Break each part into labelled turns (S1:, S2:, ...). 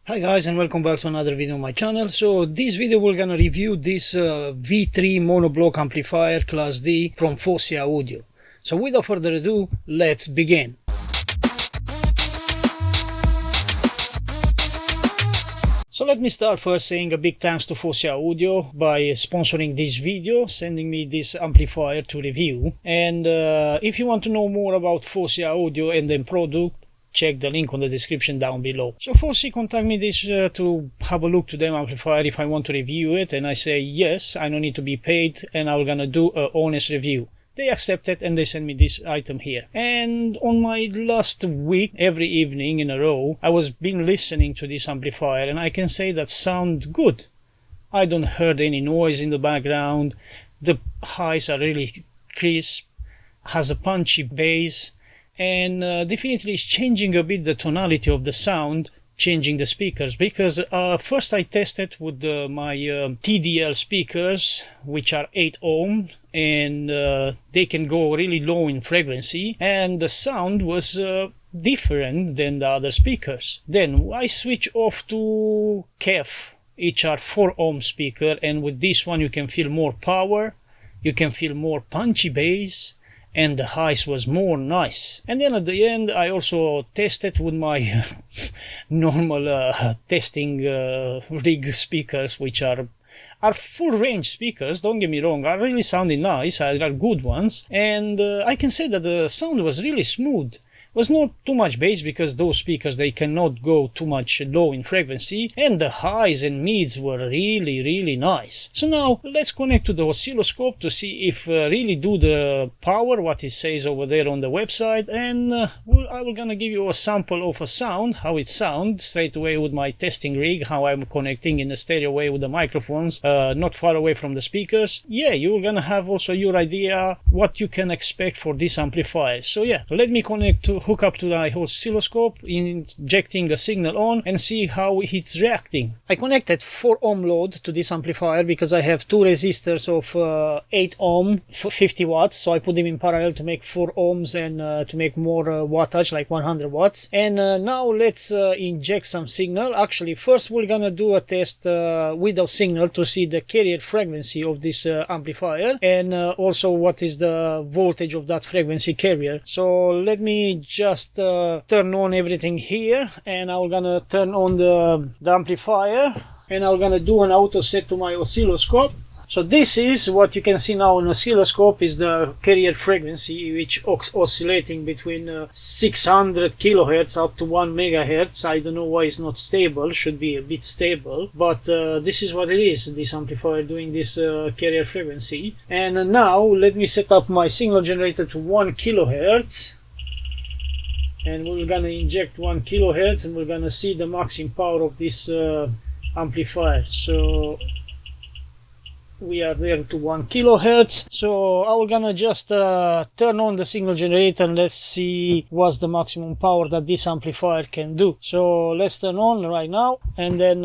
S1: Hi guys, and welcome back to another video on my channel. So this video we're gonna review this V3 monoblock amplifier class D from Fosi Audio. So without further ado, let's begin. So let me start first saying a big thanks to Fosi Audio by sponsoring this video, sending me this amplifier to review. And if you want to know more about Fosi Audio and the product, check the link on the description down below. So Fosi contact me this to have a look to them amplifier if I want to review it, and I say yes, I don't need to be paid and I'm gonna do an honest review. They accepted and they sent me this item here. And on my last week, every evening in a row, I was been listening to this amplifier, and I can say that sound good. I don't heard any noise in the background. The highs are really crisp, has a punchy bass, and definitely is changing a bit the tonality of the sound, changing the speakers, because first I tested with my TDL speakers, which are 8 ohm, and they can go really low in frequency, and the sound was different than the other speakers. Then I switch off to KEF, which are 4 ohm speaker, and with this one you can feel more power, you can feel more punchy bass, and the highs was more nice. And then at the end I also tested with my normal testing rig speakers, which are full range speakers, don't get me wrong, are really sounding nice, are good ones, and I can say that the sound was really smooth. Was not too much bass, because those speakers, they cannot go too much low in frequency, and the highs and mids were really nice. So now let's connect to the oscilloscope to see if really do the power what it says over there on the website, and I will gonna give you a sample of a sound, how it sounds straight away with my testing rig, how I'm connecting in a stereo way with the microphones, not far away from the speakers. Yeah, you're gonna have also your idea what you can expect for this amplifier. So yeah, let me hook up to my oscilloscope, injecting a signal on, and see how it's reacting. I connected 4 ohm load to this amplifier because I have 2 resistors of 8 ohm, 50 watts, so I put them in parallel to make 4 ohms and to make more wattage, like 100 watts. And now let's inject some signal. Actually, first we're gonna do a test without signal to see the carrier frequency of this amplifier, and also what is the voltage of that frequency carrier. So let me just turn on everything here, and I'm gonna turn on the amplifier, and I'm gonna do an auto set to my oscilloscope. So this is what you can see now on oscilloscope, is the carrier frequency, which oscillating between 600 kilohertz up to 1 megahertz. I don't know why it's not stable, should be a bit stable, but this is what it is, this amplifier doing this carrier frequency. And now let me set up my signal generator to 1 kilohertz. And we're gonna inject 1 kilohertz, and we're gonna see the maximum power of this amplifier. So we are there to 1 kilohertz. So I'm gonna just turn on the signal generator, and let's see what's the maximum power that this amplifier can do. So let's turn on right now, and then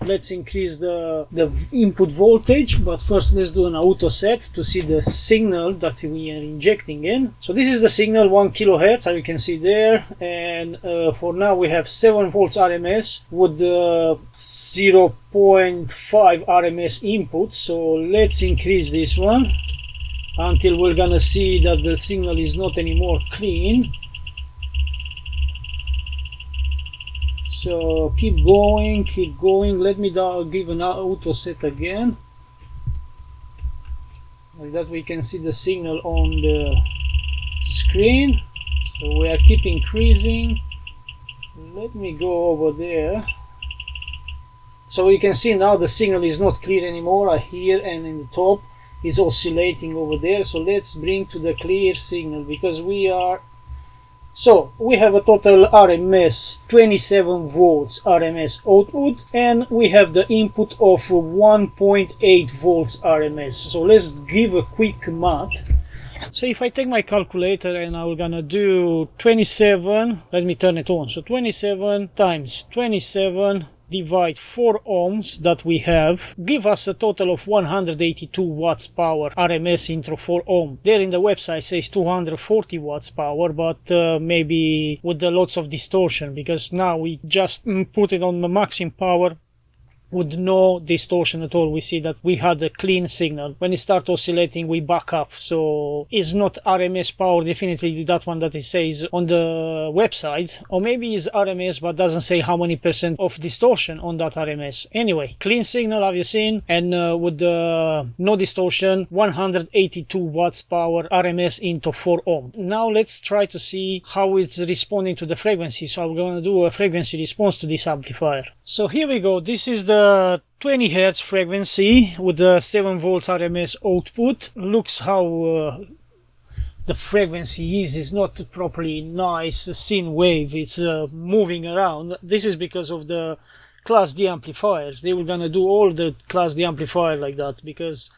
S1: let's increase the input voltage. But first let's do an auto set to see the signal that we are injecting in. So this is the signal, 1 kilohertz, as you can see there, and for now we have 7 volts RMS with 0.5 RMS input. So let's increase this one until we're gonna see that the signal is not anymore clean. So keep going. Let me give an auto set again, like that we can see the signal on the screen. So we are keep increasing. Let me go over there. So you can see now the signal is not clear anymore here, and in the top is oscillating over there. So let's bring to the clear signal, because we have a total RMS 27 volts RMS output, and we have the input of 1.8 volts RMS. So let's give a quick math. So if I take my calculator and I'm gonna do 27, let me turn it on. So 27 times 27 divide 4 ohms that we have, give us a total of 182 watts power RMS into 4 ohm. There in the website says 240 watts power, but maybe with the lots of distortion, because now we just put it on the maximum power with no distortion at all. We see that we had a clean signal. When it starts oscillating, we back up. So it's not RMS power, definitely that one that it says on the website. Or maybe it's RMS, but doesn't say how many percent of distortion on that RMS. Anyway, clean signal have you seen? And with the no distortion, 182 watts power RMS into 4 ohm. Now let's try to see how it's responding to the frequency. So I'm going to do a frequency response to this amplifier. So here we go. This is the 20 Hz frequency with the 7 volts RMS output. Looks how the frequency is. It's not properly nice sine wave. It's moving around. This is because of the Class D amplifiers. They were gonna do all the Class D amplifier like that, because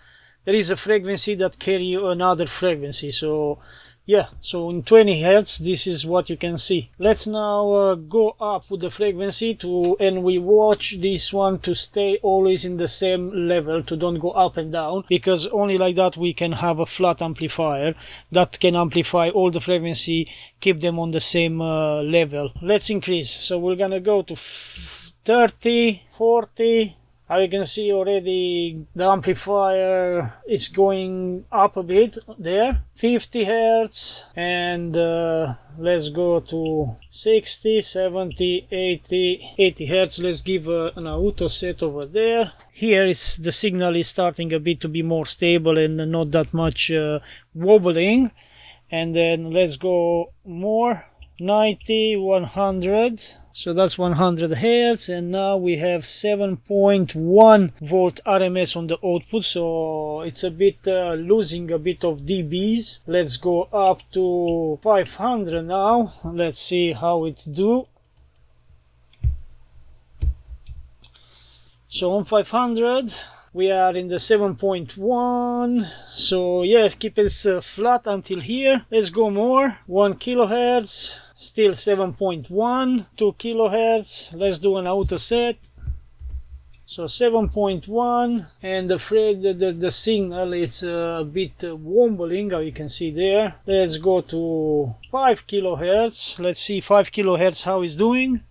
S1: there is a frequency that carry another frequency. So yeah, so in 20 Hz, this is what you can see. Let's now go up with the frequency and we watch this one to stay always in the same level, to don't go up and down, because only like that we can have a flat amplifier that can amplify all the frequency, keep them on the same level. Let's increase. So we're gonna go to 30, 40. As you can see already, the amplifier is going up a bit there. 50 Hz, and let's go to 60, 70, 80 Hz. Let's give an auto set over there. Here the signal is starting a bit to be more stable and not that much wobbling. And then let's go more, 90, 100. So that's 100 Hz, and now we have 7.1 volt RMS on the output, so it's a bit losing a bit of dBs. Let's go up to 500 now. Let's see how it do. So on 500 we are in the 7.1. So yeah, keep it flat until here. Let's go more, 1 kilohertz. Still 7.1, 2 kilohertz. Let's do an auto set. So 7.1, and the signal is a bit wobbling, as you can see there. Let's go to 5 kilohertz. Let's see 5 kilohertz how it's doing.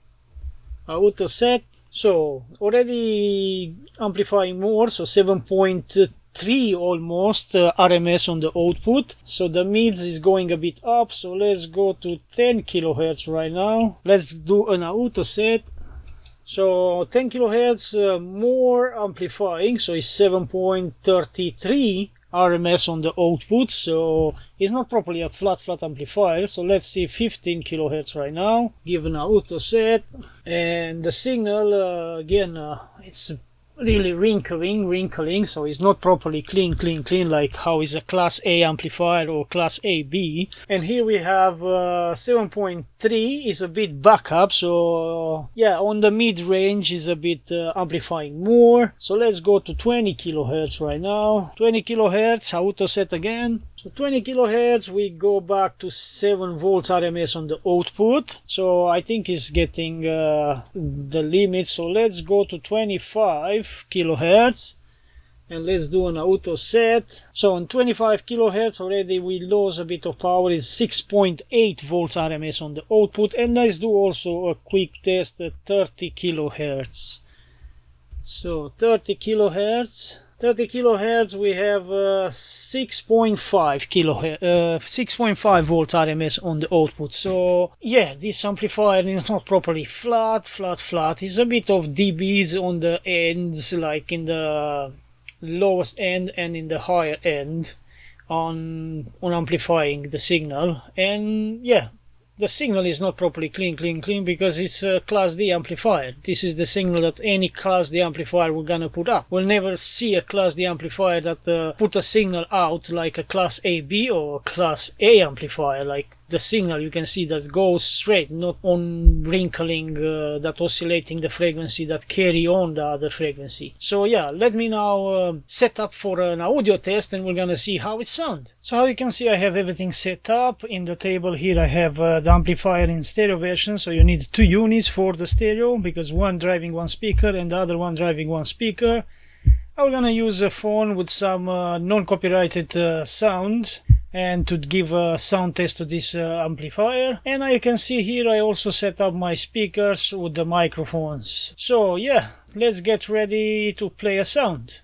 S1: Auto set. So already amplifying more, so 7.3 almost RMS on the output. So the mids is going a bit up, so let's go to 10 kilohertz right now. Let's do an auto set. So 10 kilohertz more amplifying, so it's 7.33 RMS on the output, so it's not properly a flat amplifier. So let's see 15 kilohertz right now. Give an auto set, and the signal again it's really wrinkling, so it's not properly clean like how is a Class A amplifier or Class AB. And here we have 7.3 is a bit back up, so yeah, on the mid range is a bit amplifying more. So let's go to 20 kilohertz right now. 20 kilohertz auto set again. So 20 kilohertz, we go back to 7 volts RMS on the output. So I think it's getting the limit. So let's go to 25 kilohertz and let's do an auto set. So on 25 kilohertz already we lose a bit of power. It's 6.8 volts RMS on the output. And let's do also a quick test at 30 kilohertz. So 30 kilohertz. 30 kilohertz, we have 6.5 volts RMS on the output. So yeah, this amplifier is not properly flat. It's a bit of dBs on the ends, like in the lowest end and in the higher end on amplifying the signal. And yeah, the signal is not properly clean because it's a Class D amplifier. This is the signal that any Class D amplifier we're gonna put up. We'll never see a Class D amplifier that put a signal out like a Class AB or a Class A amplifier, like the signal, you can see that goes straight, not on wrinkling, that oscillating the frequency that carry on the other frequency. So yeah, let me now set up for an audio test, and we're gonna see how it sounds. So how you can see, I have everything set up. In the table here I have the amplifier in stereo version, so you need 2 units for the stereo, because one driving one speaker and the other one driving one speaker. I'm gonna use a phone with some non-copyrighted sound, and to give a sound test to this amplifier. And you can see here I also set up my speakers with the microphones. So yeah, let's get ready to play a sound.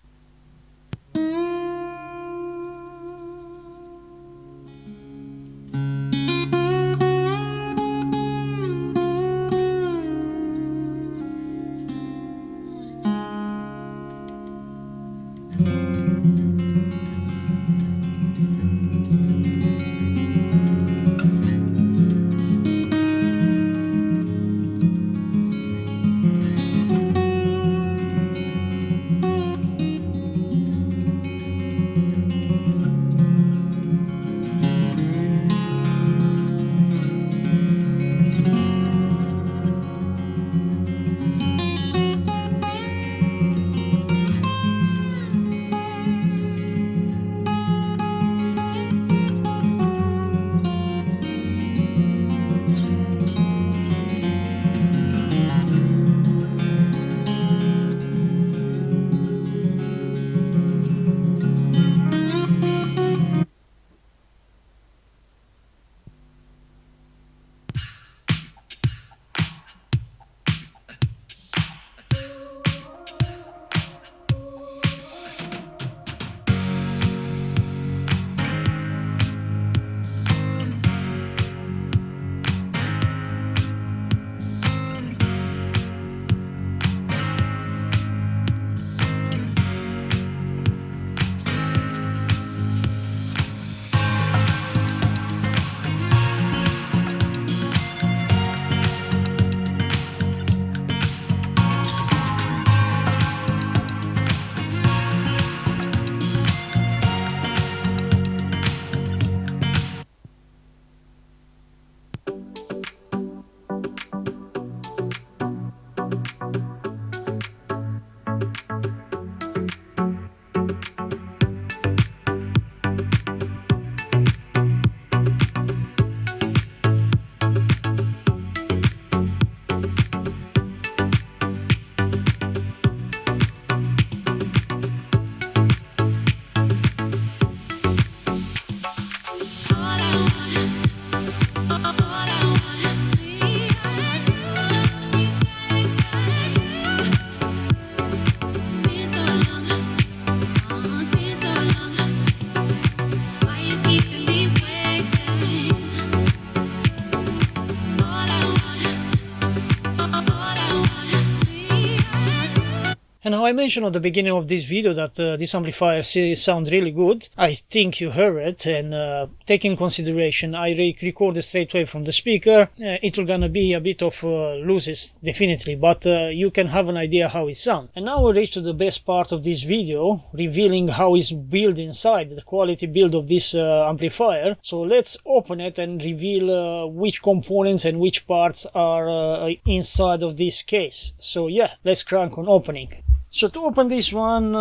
S1: And how I mentioned at the beginning of this video that this amplifier sounds really good, I think you heard it, and take in consideration I recorded straight away from the speaker. It will gonna be a bit of losses, definitely, but you can have an idea how it sounds. And now we reach to the best part of this video, revealing how it's built inside, the quality build of this amplifier. So let's open it and reveal which components and which parts are inside of this case. So yeah, let's crank on opening. So to open this one,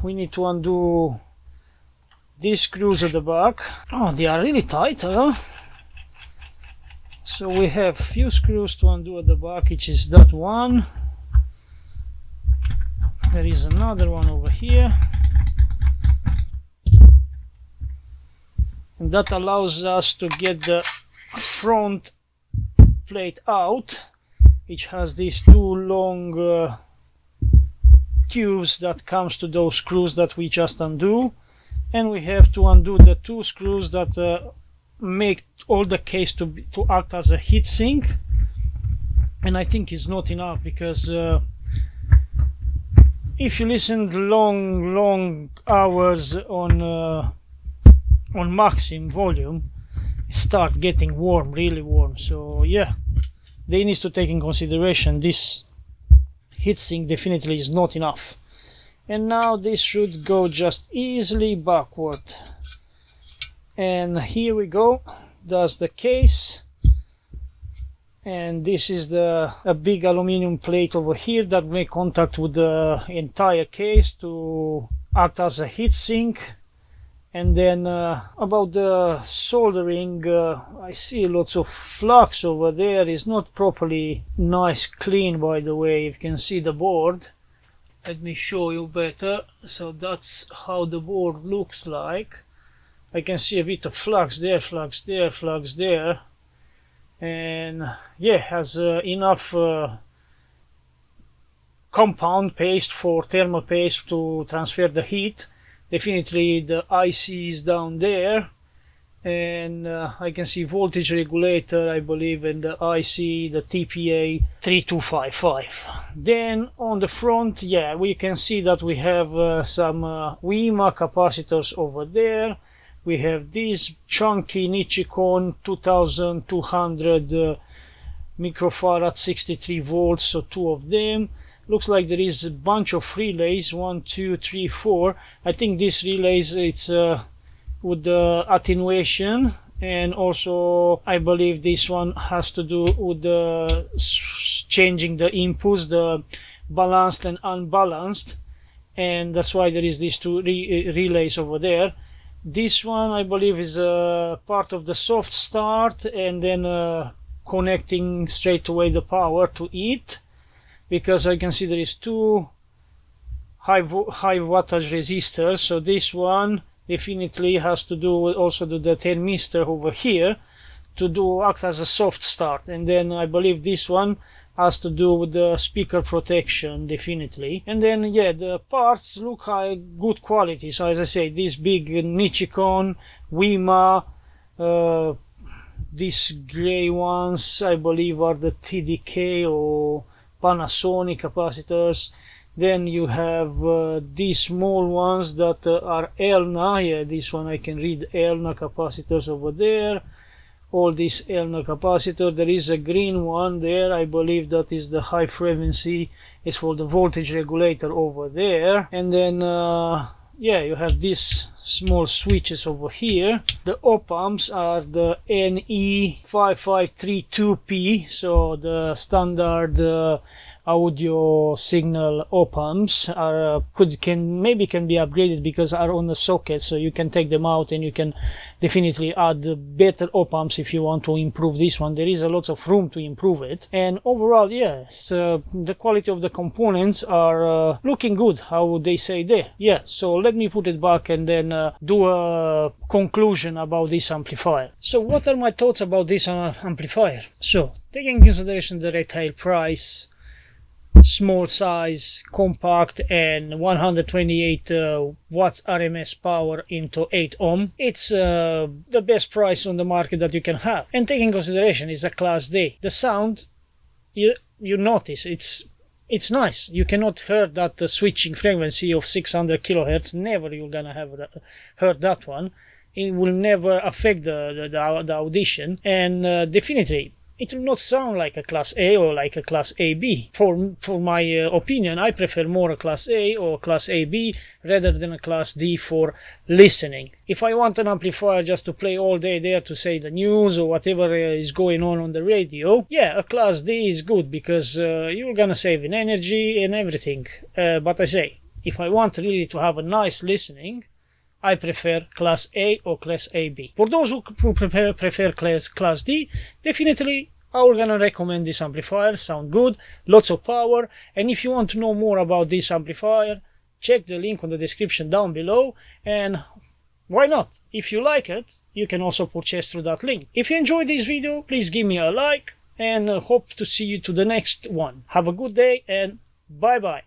S1: we need to undo these screws at the back. Oh, they are really tight, huh? So we have few screws to undo at the back, which is that one. There is another one over here. And that allows us to get the front plate out, which has these 2 long tubes that comes to those screws that we just undo, and we have to undo the 2 screws that make all the case to act as a heatsink. And I think it's not enough, because if you listen long hours on maximum volume, it starts getting warm, really warm. So yeah, they need to take in consideration this heatsink definitely is not enough. And now this should go just easily backward, and here we go. that's the case. And this is a big aluminum plate over here that make contact with the entire case to act as a heat sink. And then about the soldering, I see lots of flux over there. It's not properly nice clean, by the way. You can see the board. Let me show you better. So that's how the board looks like. I can see a bit of flux there, flux there, flux there. And yeah, has enough compound paste for thermal paste to transfer the heat. Definitely the IC is down there, and I can see voltage regulator, I believe, and the IC, the TPA 3255. Then on the front, yeah, we can see that we have some WEMA capacitors over there. We have this chunky Nichicon 2200 microfarad 63 volts, so two of them. Looks like there is a bunch of relays, 1, 2, 3, 4. I think this relays, it's with the attenuation, and also I believe this one has to do with the changing the inputs, the balanced and unbalanced, and that's why there is these two relays over there. This one I believe is part of the soft start, and then connecting straight away the power to it, because I can see there is two high wattage resistors. So this one definitely has to do with also the thermistor over here to act as a soft start, and then I believe this one has to do with the speaker protection, definitely. And then yeah, the parts look good quality. So as I say, this big Nichicon, WEMA, these gray ones I believe are the TDK or Panasonic capacitors. Then you have these small ones that are ELNA. Yeah, this one I can read ELNA capacitors over there. All these ELNA capacitor. There is a green one there. I believe that is the high frequency. It's for the voltage regulator over there. And then yeah, you have these small switches over here. The op amps are the NE5532P, so the standard audio signal op amps are can be upgraded because are on the socket, so you can take them out and you can definitely add better op amps if you want to improve this one. There is a lot of room to improve it, and overall, yes, the quality of the components are looking good, how they say there. Yeah, so let me put it back and then do a conclusion about this amplifier. So what are my thoughts about this amplifier? So taking into consideration the retail price, small size, compact, and 128 watts RMS power into 8 ohm, it's the best price on the market that you can have. And taking into consideration it's a Class D, the sound, you notice it's nice. You cannot hear that switching frequency of 600 kilohertz. Never you're gonna have heard that one. It will never affect the audition, and definitely it will not sound like a Class A or like a Class AB. For my opinion, I prefer more a Class A or Class AB rather than a Class D for listening. If I want an amplifier just to play all day there to say the news or whatever is going on the radio, yeah, a Class D is good because you're gonna save in energy and everything. But I say, if I want really to have a nice listening, I prefer Class A or Class AB. For those who prefer Class D, definitely I'm gonna recommend this amplifier. Sound good, lots of power, and if you want to know more about this amplifier, check the link on the description down below, and why not? If you like it, you can also purchase through that link. If you enjoyed this video, please give me a like, and hope to see you to the next one. Have a good day, and bye bye.